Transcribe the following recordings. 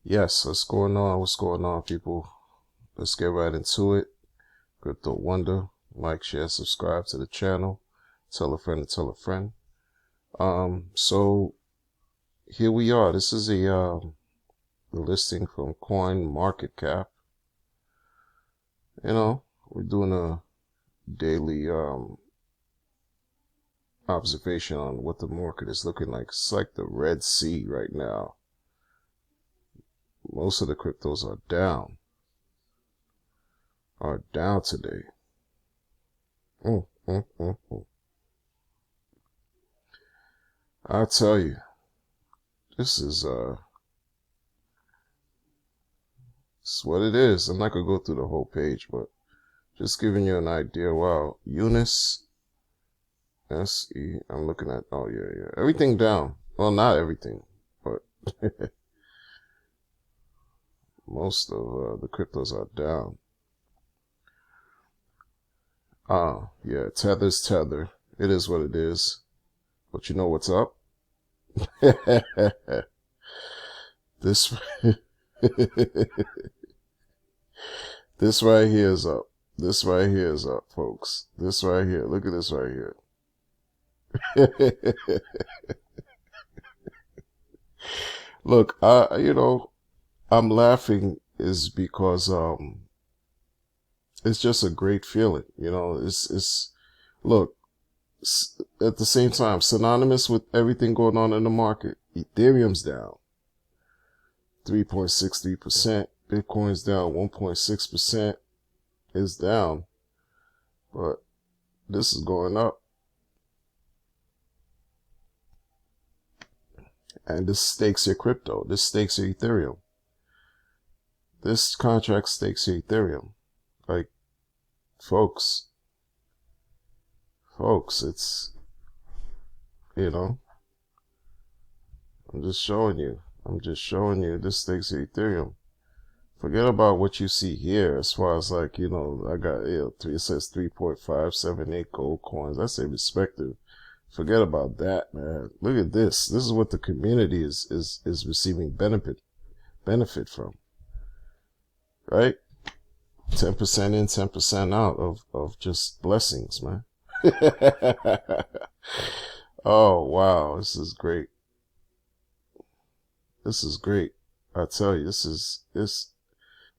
Yes, what's going on? What's going on, people? Let's get right into it. Crypto Wonder. Like, share, subscribe to the channel. Tell a friend to tell a friend. So here we are. This is a listing from Coin Market Cap. We're doing a daily observation on what the market is looking like. It's like the Red Sea right now. Most of the cryptos are down today. I'll tell you, this is it's what it is. I'm not gonna go through the whole page, but just giving you an idea. Wow, Eunice, SE. I'm looking at. Oh yeah. Everything down. Well, not everything, but most of the cryptos are down. Yeah. Tether's Tether. It is what it is. But you know what's up? This this right here is up. This right here is up, folks. This right here. Look at this right here. Look, I'm laughing is because it's just a great feeling. Look, at the same time, synonymous with everything going on in the market. Ethereum's down 3.63%. Bitcoin's down 1.6%. It's down, but this is going up. And this stakes your crypto. This stakes your Ethereum. This contract stakes your Ethereum. Like, folks, it's, I'm just showing you. This stakes your Ethereum. Forget about what you see here as far as like, I got, it says 3.578 gold coins. I say respective. Forget about that, man. Look at this. This is what the community is receiving benefit from. Right? 10% in, 10% out of just blessings, man. Oh, wow. This is great. This is great. I tell you,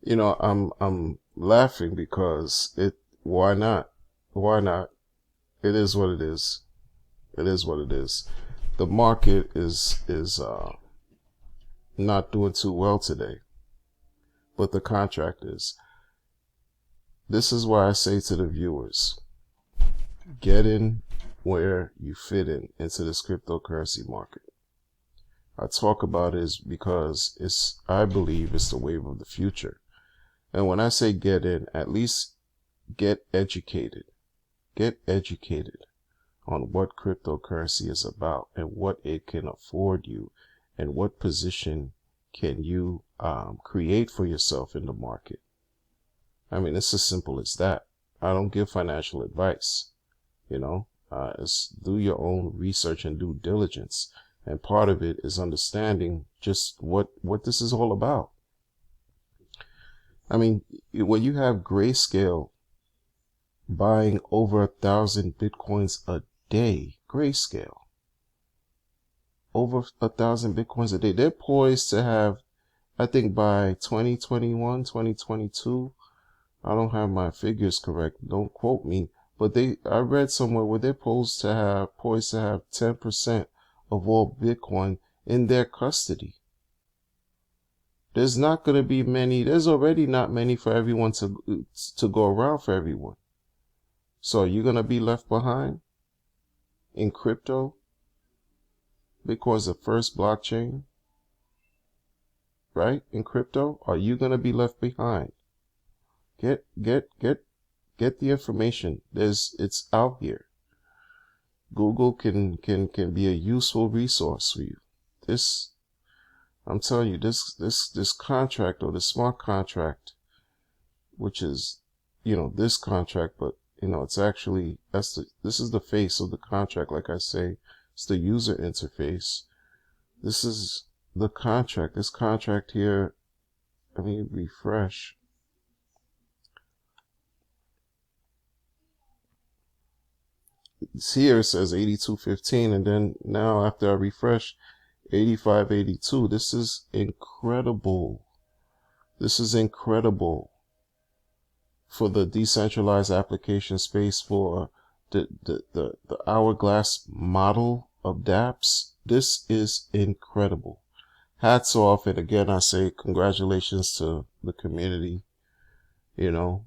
I'm laughing because why not? Why not? It is what it is. It is what it is. The market is not doing too well today, but the contract is. This is why I say to the viewers, get in where you fit into this cryptocurrency market. I talk about it is because I believe it's the wave of the future. And when I say get in, at least get educated. Get educated on what cryptocurrency is about and what it can afford you and what position can you create for yourself in the market. I mean, it's as simple as that. I don't give financial advice, it's do your own research and due diligence. And part of it is understanding just what this is all about. I mean, when you have Grayscale buying over 1,000 Bitcoins a day, Grayscale, over 1,000 Bitcoins a day, they're poised to have, I think by 2021, 2022, I don't have my figures correct, don't quote me, but I read somewhere where they're poised to have 10% of all Bitcoin in their custody. There's not going to be many. There's already not many for everyone to go around for everyone. So you're going to be left behind in crypto? Bitcoin's the first blockchain, right? In crypto, are you going to be left behind? Get the information. It's out here. Google can be a useful resource for you. I'm telling you, this contract, or the smart contract, which is, this contract, but it's actually, this is the face of the contract. Like I say, it's the user interface. This is the contract. This contract here, let me refresh. Here it says 82.15, and then now after I refresh, 85.82. This is incredible. This is incredible for the decentralized application space for the hourglass model of dApps. This is incredible. Hats off. And again, I say congratulations to the community. You know,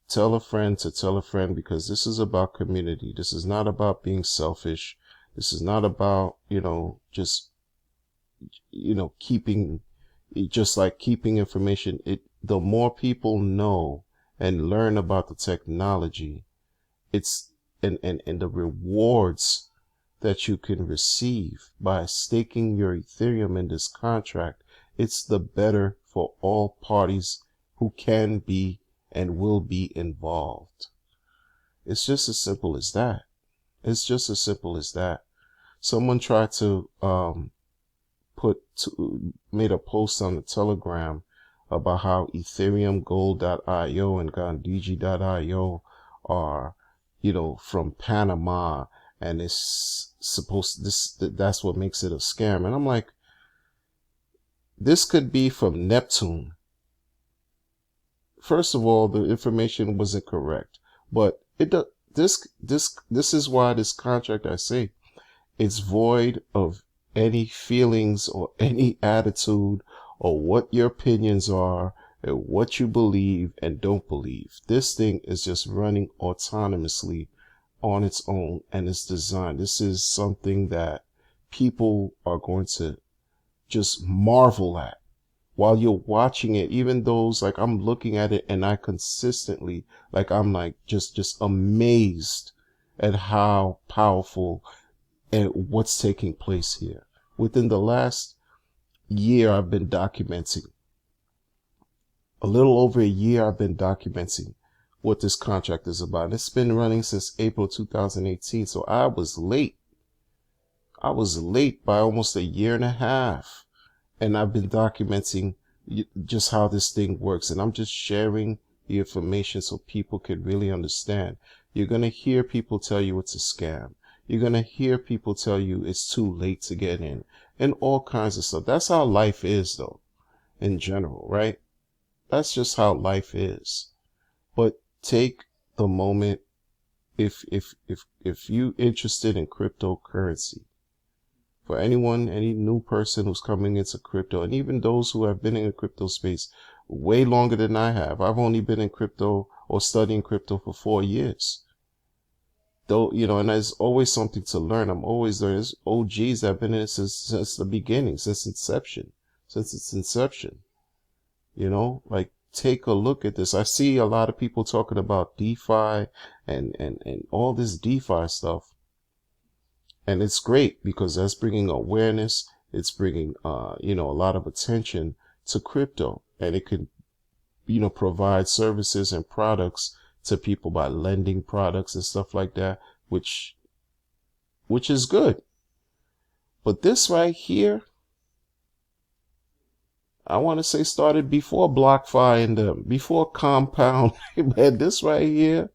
tell a friend to tell a friend, because this is about community. This is not about being selfish. This is not about, just, keeping, just like keeping information. The more people know and learn about the technology, it's, and the rewards that you can receive by staking your Ethereum in this contract, it's the better for all parties who can be and will be involved. It's just as simple as that. It's just as simple as that. Someone tried to made a post on the Telegram about how Ethereum Gold.io and Gandiji.io are, from Panama, and it's that's what makes it a scam. And I'm like, this could be from Neptune. First of all, the information wasn't correct, but this is why this contract, I say, it's void of any feelings or any attitude or what your opinions are and what you believe and don't believe. This thing is just running autonomously on its own, and it's designed. This is something that people are going to just marvel at while you're watching it. Even those, like, I'm looking at it and I consistently, like, I'm like just amazed at how powerful and what's taking place here. Within the last year, I've been documenting, a little over a year, I've been documenting what this contract is about. It's been running since April 2018. So I was late. I was late by almost a year and a half. And I've been documenting just how this thing works. And I'm just sharing the information so people can really understand. You're going to hear people tell you it's a scam. You're going to hear people tell you it's too late to get in and all kinds of stuff. That's how life is, though, in general, right? That's just how life is. But take the moment, if you interested in cryptocurrency, for anyone, any new person who's coming into crypto, and even those who have been in the crypto space way longer than I have. I've only been in crypto or studying crypto for 4 years. Though, and there's always something to learn. I'm always learning. There's OGs that have been in it since the beginning, since its inception. Like, take a look at this. I see a lot of people talking about DeFi and all this DeFi stuff. And it's great because that's bringing awareness. It's bringing, a lot of attention to crypto, and it could, provide services and products to people by lending products and stuff like that, which is good. But this right here, I want to say, started before BlockFi and before Compound. Man, this right here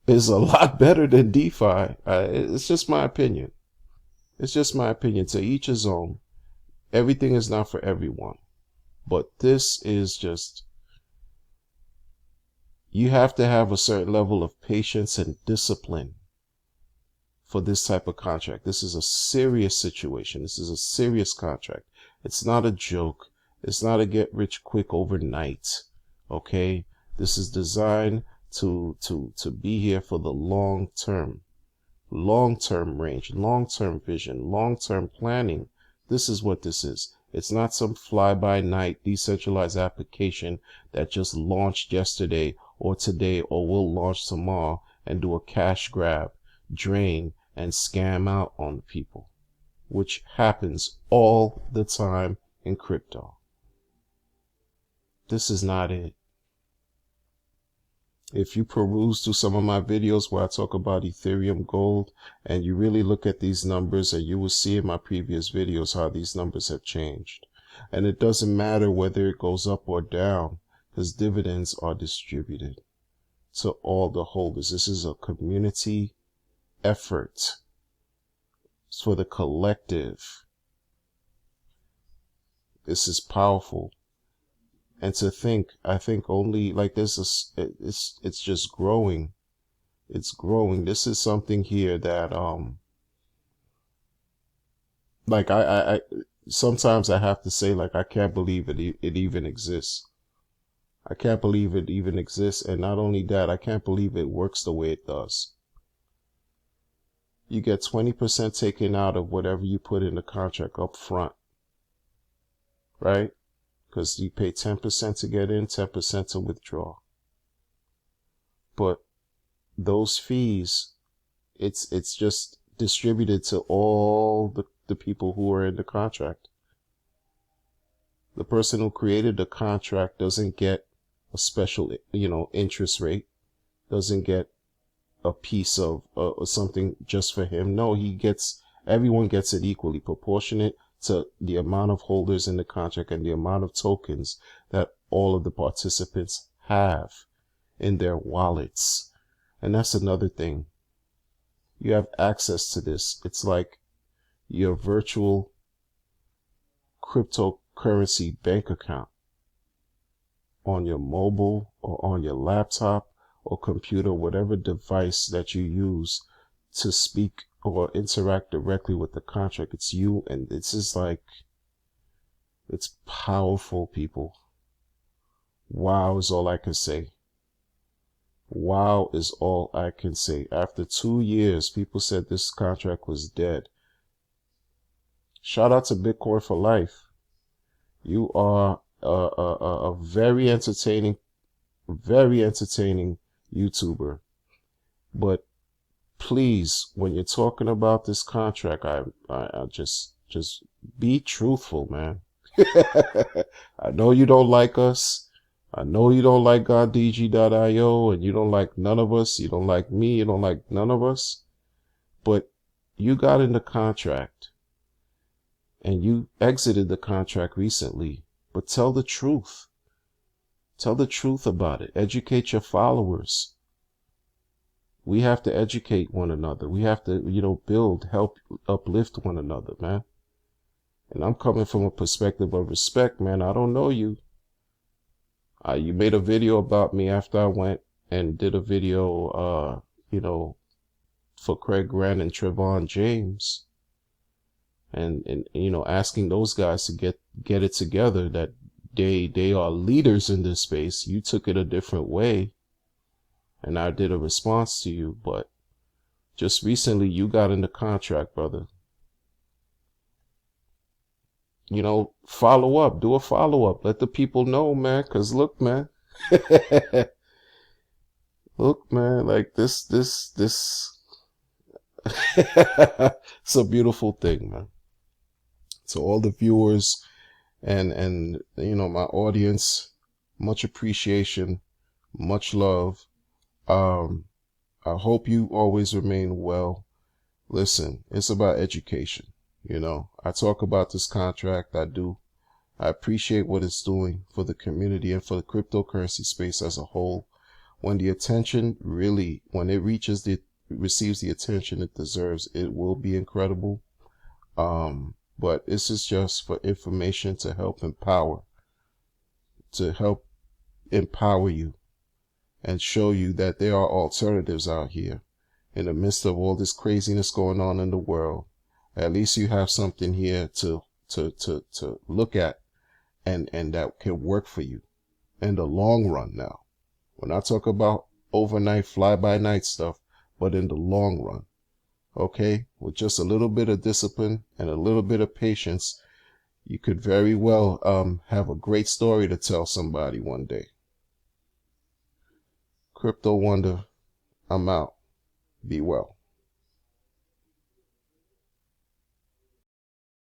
is a lot better than DeFi. It's just my opinion. It's just my opinion. To each his own. Everything is not for everyone. But this is just, you have to have a certain level of patience and discipline for this type of contract. This is a serious situation. This is a serious contract. It's not a joke. It's not a get rich quick overnight. Okay? This is designed to be here for the long term range, long-term vision, long-term planning. This is what this is. It's not some fly-by-night decentralized application that just launched yesterday or today or will launch tomorrow and do a cash grab, drain, and scam out on people, which happens all the time in crypto. This is not it. If you peruse through some of my videos where I talk about Ethereum gold, and you really look at these numbers, and you will see in my previous videos how these numbers have changed. And it doesn't matter whether it goes up or down, because dividends are distributed to all the holders. This is a community effort. It's for the collective. This is powerful. And to think, I think only like this, it's just growing. It's growing. This is something here that, like I sometimes I have to say, like, I can't believe it even exists. I can't believe it even exists. And not only that, I can't believe it works the way it does. You get 20% taken out of whatever you put in the contract up front, right? Because you pay 10% to get in, 10% to withdraw. But those fees, it's just distributed to all the people who are in the contract. The person who created the contract doesn't get a special, interest rate, doesn't get a piece of something just for him. No, everyone gets it equally, proportionate to the amount of holders in the contract and the amount of tokens that all of the participants have in their wallets. And that's another thing. You have access to this. It's like your virtual cryptocurrency bank account on your mobile or on your laptop or computer, whatever device that you use to speak or interact directly with the contract. It's you, and it's just like, it's powerful, people. Wow is all I can say. Wow is all I can say. After 2 years, people said this contract was dead. Shout out to Bitcoin for Life. You are a very entertaining YouTuber. But please, when you're talking about this contract, I just be truthful, man. I know you don't like us. I know you don't like GodDG.io, and you don't like none of us. You don't like me. You don't like none of us. But you got in the contract, and you exited the contract recently. But tell the truth. Tell the truth about it. Educate your followers. We have to educate one another. We have to, build, help, uplift one another, man. And I'm coming from a perspective of respect, man. I don't know you. You made a video about me after I went and did a video, for Craig Grant and Trevon James. And asking those guys to get it together, that they are leaders in this space. You took it a different way, and I did a response to you. But just recently, you got in the contract, brother. Follow up. Do a follow up. Let the people know, man. Cause look, man. Look, man. Like this. It's a beautiful thing, man. To all the viewers and my audience, much appreciation, much love. I hope you always remain well. Listen, it's about education. I talk about this contract. I do. I appreciate what it's doing for the community and for the cryptocurrency space as a whole. When it receives the attention it deserves, it will be incredible. But this is just for information to help empower you and show you that there are alternatives out here in the midst of all this craziness going on in the world. At least you have something here to look at and that can work for you in the long run. Now, we're not talking about overnight fly-by-night stuff, but in the long run. Okay, with just a little bit of discipline and a little bit of patience, you could very well have a great story to tell somebody one day. Crypto Wonder, I'm out. Be well.